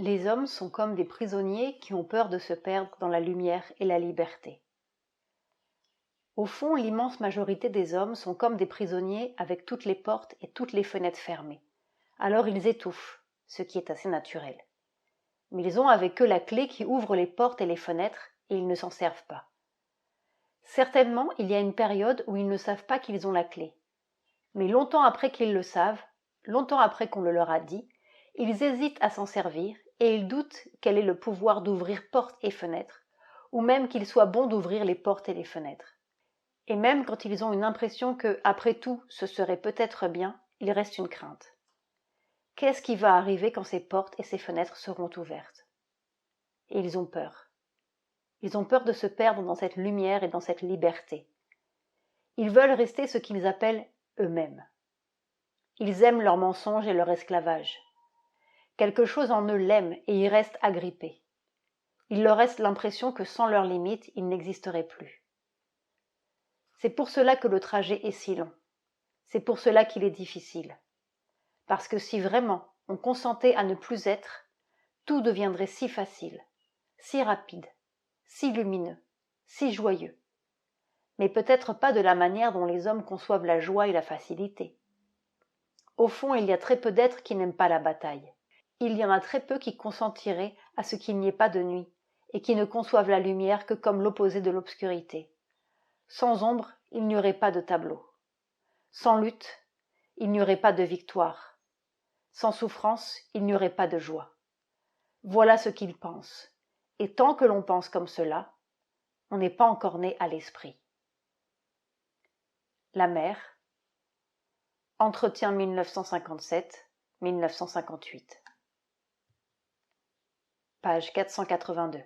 Les hommes sont comme des prisonniers qui ont peur de se perdre dans la lumière et la liberté. Au fond, l'immense majorité des hommes sont comme des prisonniers avec toutes les portes et toutes les fenêtres fermées. Alors ils étouffent, ce qui est assez naturel. Mais ils ont avec eux la clé qui ouvre les portes et les fenêtres, et ils ne s'en servent pas. Certainement, il y a une période où ils ne savent pas qu'ils ont la clé. Mais longtemps après qu'ils le savent, longtemps après qu'on le leur a dit, ils hésitent à s'en servir et ils doutent quel est le pouvoir d'ouvrir portes et fenêtres, ou même qu'il soit bon d'ouvrir les portes et les fenêtres. Et même quand ils ont une impression que, après tout, ce serait peut-être bien, il reste une crainte. Qu'est-ce qui va arriver quand ces portes et ces fenêtres seront ouvertes? Et ils ont peur. Ils ont peur de se perdre dans cette lumière et dans cette liberté. Ils veulent rester ce qu'ils appellent eux-mêmes. Ils aiment leur mensonge et leur esclavage. Quelque chose en eux l'aime et y reste agrippé. Il leur reste l'impression que sans leurs limites, ils n'existeraient plus. C'est pour cela que le trajet est si long. C'est pour cela qu'il est difficile. Parce que si vraiment on consentait à ne plus être, tout deviendrait si facile, si rapide, si lumineux, si joyeux. Mais peut-être pas de la manière dont les hommes conçoivent la joie et la facilité. Au fond, il y a très peu d'êtres qui n'aiment pas la bataille. Il y en a très peu qui consentiraient à ce qu'il n'y ait pas de nuit, et qui ne conçoivent la lumière que comme l'opposé de l'obscurité. Sans ombre, il n'y aurait pas de tableau. Sans lutte, il n'y aurait pas de victoire. Sans souffrance, il n'y aurait pas de joie. Voilà ce qu'ils pensent. Et tant que l'on pense comme cela, on n'est pas encore né à l'esprit. La mer. Entretien 1957-1958. Page 482.